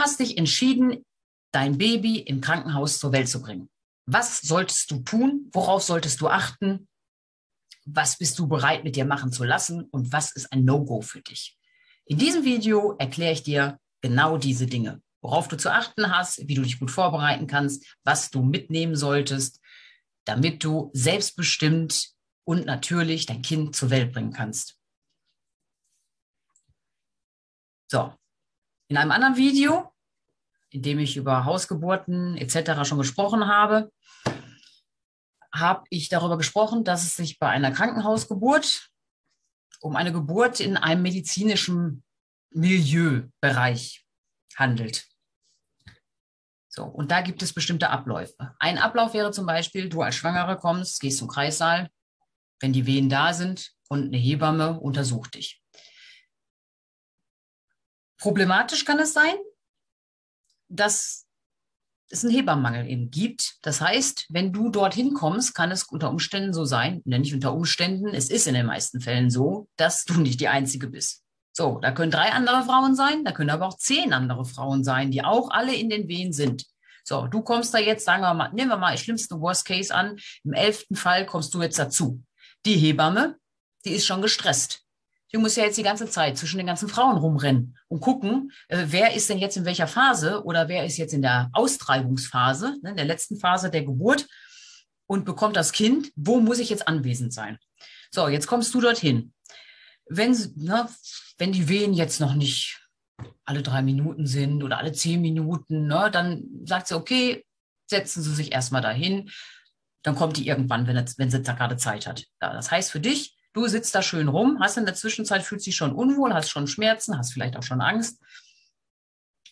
hast dich entschieden, dein Baby im Krankenhaus zur Welt zu bringen. Was solltest du tun? Worauf solltest du achten? Was bist du bereit, mit dir machen zu lassen? Und was ist ein No-Go für dich? In diesem Video erkläre ich dir genau diese Dinge, worauf du zu achten hast, wie du dich gut vorbereiten kannst, was du mitnehmen solltest, damit du selbstbestimmt und natürlich dein Kind zur Welt bringen kannst. So, in einem anderen Video, in dem ich über Hausgeburten etc. schon gesprochen habe, habe ich darüber gesprochen, dass es sich bei einer Krankenhausgeburt um eine Geburt in einem medizinischen Milieubereich handelt. So, und da gibt es bestimmte Abläufe. Ein Ablauf wäre zum Beispiel, du als Schwangere kommst, gehst zum Kreissaal, wenn die Wehen da sind und eine Hebamme untersucht dich. Problematisch kann es sein, dass es einen Hebammenmangel eben gibt. Das heißt, wenn du dorthin kommst, kann es unter Umständen so sein, nicht unter Umständen, es ist in den meisten Fällen so, dass du nicht die Einzige bist. So, da können 3 andere Frauen sein, da können aber auch 10 andere Frauen sein, die auch alle in den Wehen sind. So, du kommst da jetzt, sagen wir mal, nehmen wir mal den schlimmsten Worst Case an, im 11. Fall kommst du jetzt dazu. Die Hebamme, die ist schon gestresst. Du musst ja jetzt die ganze Zeit zwischen den ganzen Frauen rumrennen und gucken, wer ist denn jetzt in welcher Phase oder wer ist jetzt in der Austreibungsphase, in der letzten Phase der Geburt und bekommt das Kind, wo muss ich jetzt anwesend sein? So, jetzt kommst du dorthin. Wenn die Wehen jetzt noch nicht alle 3 Minuten sind oder alle 10 Minuten, dann sagt sie, okay, setzen Sie sich erstmal dahin, dann kommt die irgendwann, wenn sie da gerade Zeit hat. Ja, das heißt für dich, du sitzt da schön rum, hast in der Zwischenzeit, fühlst dich schon unwohl, hast schon Schmerzen, hast vielleicht auch schon Angst.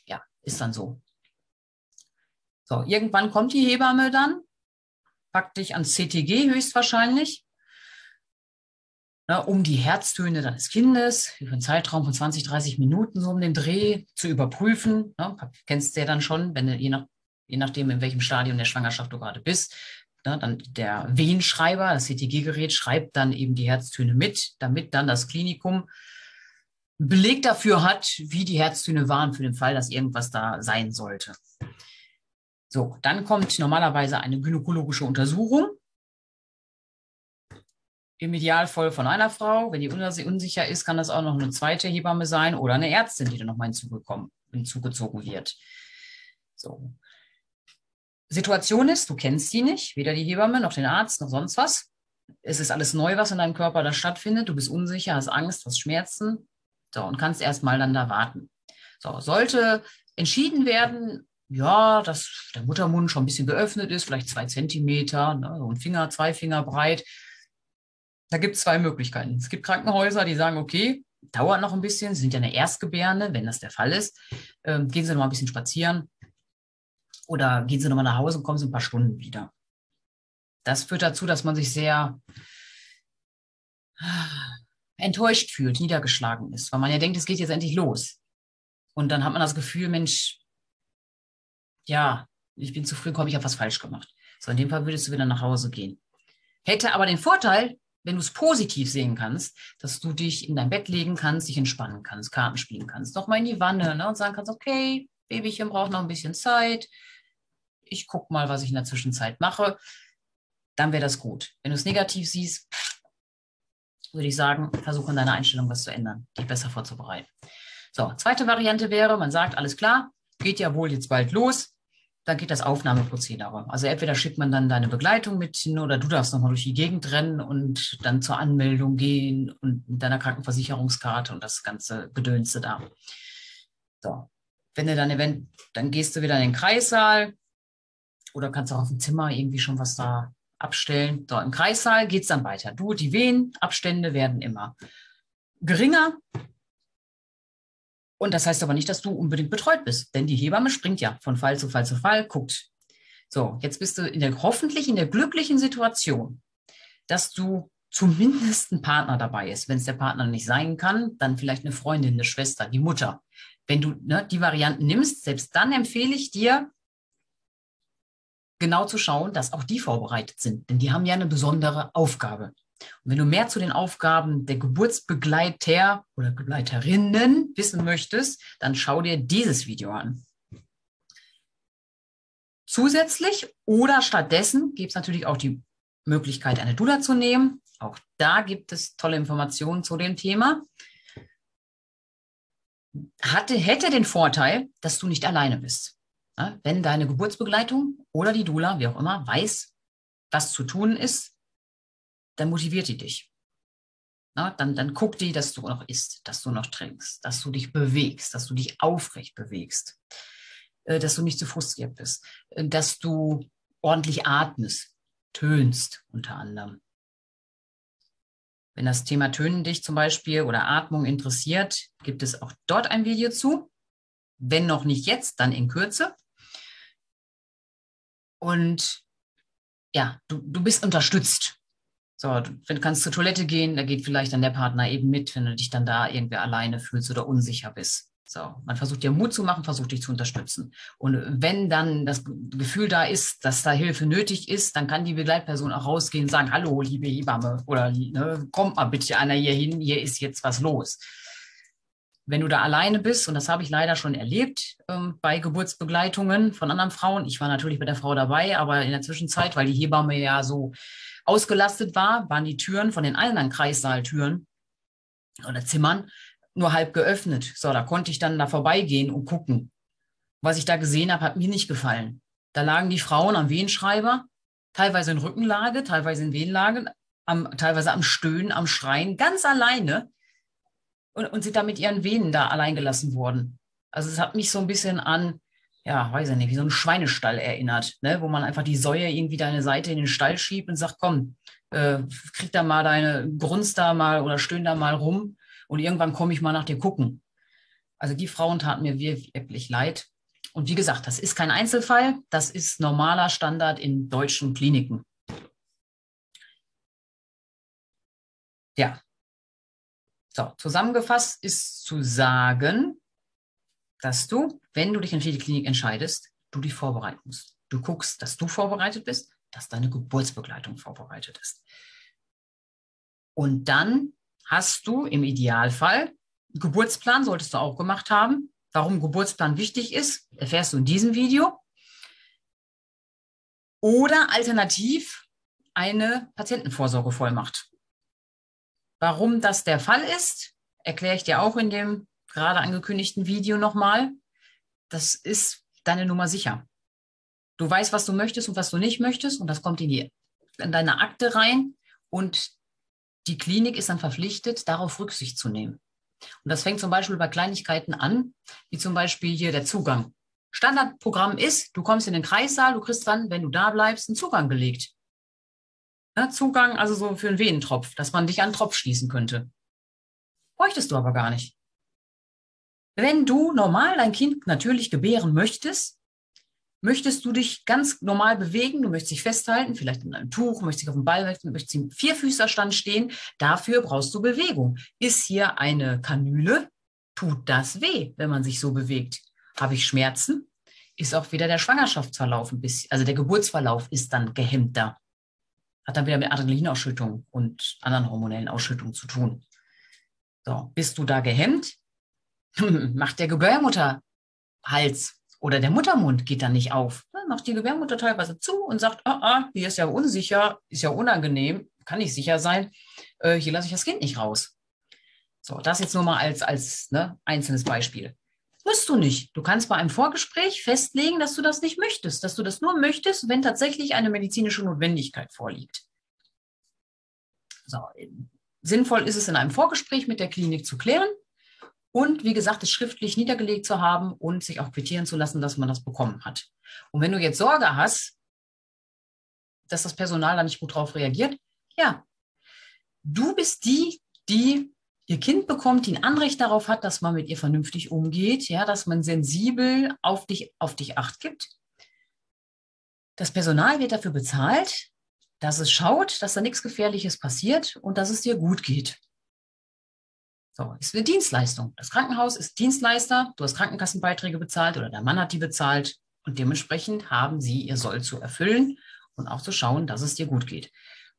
Ja, ist dann so. So, irgendwann kommt die Hebamme dann, packt dich ans CTG höchstwahrscheinlich, um die Herztöne deines Kindes über einen Zeitraum von 20, 30 Minuten so um den Dreh zu überprüfen. Kennst du ja dann schon, wenn du, je nachdem, in welchem Stadium der Schwangerschaft du gerade bist, dann der Wehenschreiber, das CTG-Gerät, schreibt dann eben die Herztöne mit, damit dann das Klinikum Beleg dafür hat, wie die Herztöne waren für den Fall, dass irgendwas da sein sollte. So, dann kommt normalerweise eine gynäkologische Untersuchung. Im Idealfall von einer Frau. Wenn die unsicher ist, kann das auch noch eine zweite Hebamme sein oder eine Ärztin, die dann nochmal hinzugezogen wird. So. Situation ist, du kennst die nicht, weder die Hebamme noch den Arzt noch sonst was. Es ist alles neu, was in deinem Körper da stattfindet. Du bist unsicher, hast Angst, hast Schmerzen. So, und kannst erstmal dann da warten. So, sollte entschieden werden, ja, dass der Muttermund schon ein bisschen geöffnet ist, vielleicht 2 Zentimeter, so ein Finger, 2 Finger breit. Da gibt es 2 Möglichkeiten. Es gibt Krankenhäuser, die sagen, okay, dauert noch ein bisschen, Sie sind ja eine Erstgebärende, wenn das der Fall ist. Gehen Sie noch mal ein bisschen spazieren. Oder gehen Sie nochmal nach Hause und kommen Sie ein paar Stunden wieder. Das führt dazu, dass man sich sehr enttäuscht fühlt, niedergeschlagen ist, weil man ja denkt, es geht jetzt endlich los. Und dann hat man das Gefühl, Mensch, ja, ich bin zu früh gekommen, ich habe was falsch gemacht. So, in dem Fall würdest du wieder nach Hause gehen. Hätte aber den Vorteil, wenn du es positiv sehen kannst, dass du dich in dein Bett legen kannst, dich entspannen kannst, Karten spielen kannst, nochmal in die Wanne und sagen kannst, okay, Babychen braucht noch ein bisschen Zeit. Ich gucke mal, was ich in der Zwischenzeit mache. Dann wäre das gut. Wenn du es negativ siehst, würde ich sagen, versuche in deiner Einstellung was zu ändern, dich besser vorzubereiten. So, zweite Variante wäre, man sagt, alles klar, geht ja wohl jetzt bald los. Dann geht das Aufnahmeprozedere. Also entweder schickt man dann deine Begleitung mit hin oder du darfst nochmal durch die Gegend rennen und dann zur Anmeldung gehen und mit deiner Krankenversicherungskarte und das ganze Gedönse da. So. Wenn du dann gehst du wieder in den Kreissaal oder kannst auch auf dem Zimmer irgendwie schon was da abstellen. So, im Kreissaal geht es dann weiter. Die Wehenabstände werden immer geringer. Und das heißt aber nicht, dass du unbedingt betreut bist, denn die Hebamme springt ja von Fall zu Fall zu Fall, guckt. So, jetzt bist du hoffentlich in der glücklichen Situation, dass du zumindest ein Partner dabei ist. Wenn es der Partner nicht sein kann, dann vielleicht eine Freundin, eine Schwester, die Mutter. Wenn du die Varianten nimmst, selbst dann empfehle ich dir, genau zu schauen, dass auch die vorbereitet sind. Denn die haben ja eine besondere Aufgabe. Und wenn du mehr zu den Aufgaben der Geburtsbegleiter oder Begleiterinnen wissen möchtest, dann schau dir dieses Video an. zusätzlich oder stattdessen gibt es natürlich auch die Möglichkeit, eine Doula zu nehmen. Auch da gibt es tolle Informationen zu dem Thema. Hätte den Vorteil, dass du nicht alleine bist. Ja, wenn deine Geburtsbegleitung oder die Doula, wie auch immer, weiß, was zu tun ist, dann motiviert die dich. Ja, dann guckt die, dass du noch isst, dass du noch trinkst, dass du dich bewegst, dass du dich aufrecht bewegst, dass du nicht zu frustriert bist, dass du ordentlich atmest, tönst unter anderem. Wenn das Thema Tönen dich zum Beispiel oder Atmung interessiert, gibt es auch dort ein Video zu. Wenn noch nicht jetzt, dann in Kürze. Und ja, du bist unterstützt. So, du kannst zur Toilette gehen, da geht vielleicht dann der Partner eben mit, wenn du dich dann da irgendwie alleine fühlst oder unsicher bist. So, man versucht dir Mut zu machen, versucht dich zu unterstützen. Und wenn dann das Gefühl da ist, dass da Hilfe nötig ist, dann kann die Begleitperson auch rausgehen und sagen, hallo, liebe Hebamme, oder ne, kommt mal bitte einer hier hin, hier ist jetzt was los. Wenn du da alleine bist, und das habe ich leider schon erlebt bei Geburtsbegleitungen von anderen Frauen, ich war natürlich bei der Frau dabei, aber in der Zwischenzeit, weil die Hebamme ja so ausgelastet war, waren die Türen von den anderen Kreissaaltüren oder Zimmern nur halb geöffnet. So, da konnte ich dann da vorbeigehen und gucken. Was ich da gesehen habe, hat mir nicht gefallen. Da lagen die Frauen am Wehenschreiber, teilweise in Rückenlage, teilweise in Wehenlage, teilweise am Stöhnen, am Schreien, ganz alleine und sind da mit ihren Venen da allein gelassen worden. Also es hat mich so ein bisschen an, ja, weiß ich nicht, wie so einen Schweinestall erinnert, ne? Wo man einfach die Säue irgendwie deine Seite in den Stall schiebt und sagt, komm, krieg da mal grunzt da mal oder stöhn da mal rum und irgendwann komme ich mal nach dir gucken. Also die Frauen taten mir wirklich leid. Und wie gesagt, das ist kein Einzelfall, das ist normaler Standard in deutschen Kliniken. Ja. So, zusammengefasst ist zu sagen, dass du, wenn du dich für die Klinik entscheidest, du dich vorbereiten musst. Du guckst, dass du vorbereitet bist, dass deine Geburtsbegleitung vorbereitet ist. Und dann hast du im Idealfall, Geburtsplan solltest du auch gemacht haben. Warum Geburtsplan wichtig ist, erfährst du in diesem Video. Oder alternativ eine Patientenvorsorgevollmacht. Warum das der Fall ist, erkläre ich dir auch in dem gerade angekündigten Video nochmal. Das ist deine Nummer sicher. Du weißt, was du möchtest und was du nicht möchtest und das kommt in deine Akte rein und die Klinik ist dann verpflichtet, darauf Rücksicht zu nehmen. Und das fängt zum Beispiel bei Kleinigkeiten an, wie zum Beispiel hier der Zugang. Standardprogramm ist, du kommst in den Kreissaal, du kriegst dann, wenn du da bleibst, einen Zugang gelegt. Ja, Zugang also so für einen Venentropf, dass man dich an den Tropf schließen könnte. Bräuchtest du aber gar nicht. Wenn du normal dein Kind natürlich gebären möchtest, möchtest du dich ganz normal bewegen, du möchtest dich festhalten, vielleicht in einem Tuch, möchtest dich auf dem Ball, möchtest im Vierfüßerstand stehen, dafür brauchst du Bewegung. Ist hier eine Kanüle, tut das weh, wenn man sich so bewegt. Habe ich Schmerzen, ist auch wieder der Schwangerschaftsverlauf ein bisschen, also der Geburtsverlauf ist dann gehemmter. Hat dann wieder mit Adrenalinausschüttung und anderen hormonellen Ausschüttungen zu tun. So, bist du da gehemmt, macht der Gebärmutterhals oder der Muttermund geht dann nicht auf. Dann macht die Gebärmutter teilweise zu und sagt, hier ist ja unsicher, ist ja unangenehm, kann nicht sicher sein, hier lasse ich das Kind nicht raus. So, das jetzt nur mal als einzelnes Beispiel. Musst du nicht. Du kannst bei einem Vorgespräch festlegen, dass du das nicht möchtest, dass du das nur möchtest, wenn tatsächlich eine medizinische Notwendigkeit vorliegt. So, sinnvoll ist es, in einem Vorgespräch mit der Klinik zu klären und, wie gesagt, es schriftlich niedergelegt zu haben und sich auch quittieren zu lassen, dass man das bekommen hat. Und wenn du jetzt Sorge hast, dass das Personal da nicht gut drauf reagiert, ja, du bist die ihr Kind bekommt, die ein Anrecht darauf hat, dass man mit ihr vernünftig umgeht, ja, dass man sensibel auf dich Acht gibt. Das Personal wird dafür bezahlt, dass es schaut, dass da nichts Gefährliches passiert und dass es dir gut geht. So, ist eine Dienstleistung. Das Krankenhaus ist Dienstleister, du hast Krankenkassenbeiträge bezahlt oder der Mann hat die bezahlt und dementsprechend haben sie ihr Soll zu erfüllen und auch zu schauen, dass es dir gut geht.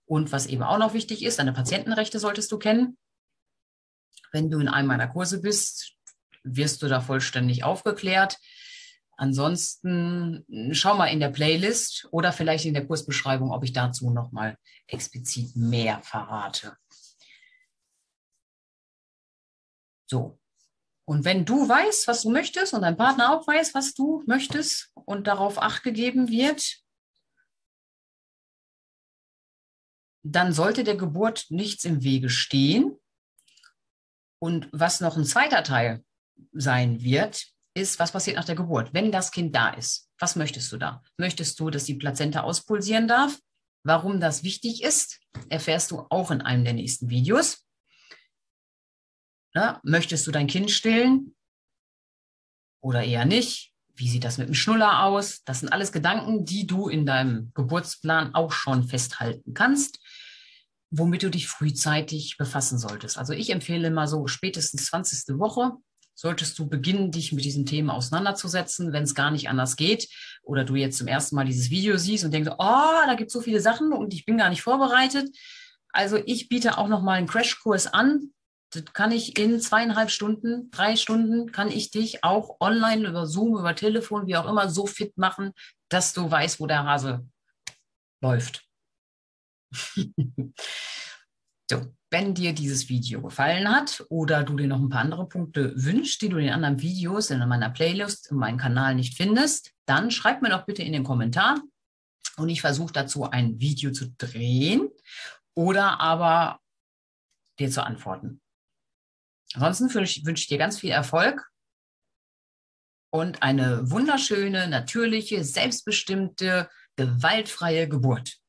Und was eben auch noch wichtig ist, deine Patientenrechte solltest du kennen. Wenn du in einem meiner Kurse bist, wirst du da vollständig aufgeklärt. Ansonsten schau mal in der Playlist oder vielleicht in der Kursbeschreibung, ob ich dazu nochmal explizit mehr verrate. So. Und wenn du weißt, was du möchtest und dein Partner auch weiß, was du möchtest und darauf Acht gegeben wird, dann sollte der Geburt nichts im Wege stehen. Und was noch ein zweiter Teil sein wird, ist, was passiert nach der Geburt, wenn das Kind da ist. Was möchtest du da? Möchtest du, dass die Plazenta auspulsieren darf? Warum das wichtig ist, erfährst du auch in einem der nächsten Videos. Na, möchtest du dein Kind stillen oder eher nicht? Wie sieht das mit dem Schnuller aus? Das sind alles Gedanken, die du in deinem Geburtsplan auch schon festhalten kannst, womit du dich frühzeitig befassen solltest. Also ich empfehle mal so spätestens 20. Woche solltest du beginnen, dich mit diesen Themen auseinanderzusetzen, wenn es gar nicht anders geht oder du jetzt zum ersten Mal dieses Video siehst und denkst, oh, da gibt es so viele Sachen und ich bin gar nicht vorbereitet. Also ich biete auch noch mal einen Crashkurs an. Das kann ich in 2,5 Stunden, 3 Stunden, kann ich dich auch online über Zoom, über Telefon, wie auch immer, so fit machen, dass du weißt, wo der Hase läuft. So, wenn dir dieses Video gefallen hat oder du dir noch ein paar andere Punkte wünschst, die du in den anderen Videos in meiner Playlist in meinem Kanal nicht findest, dann schreib mir doch bitte in den Kommentar und ich versuche dazu ein Video zu drehen oder aber dir zu antworten. Ansonsten wünsche ich dir ganz viel Erfolg und eine wunderschöne, natürliche, selbstbestimmte, gewaltfreie Geburt.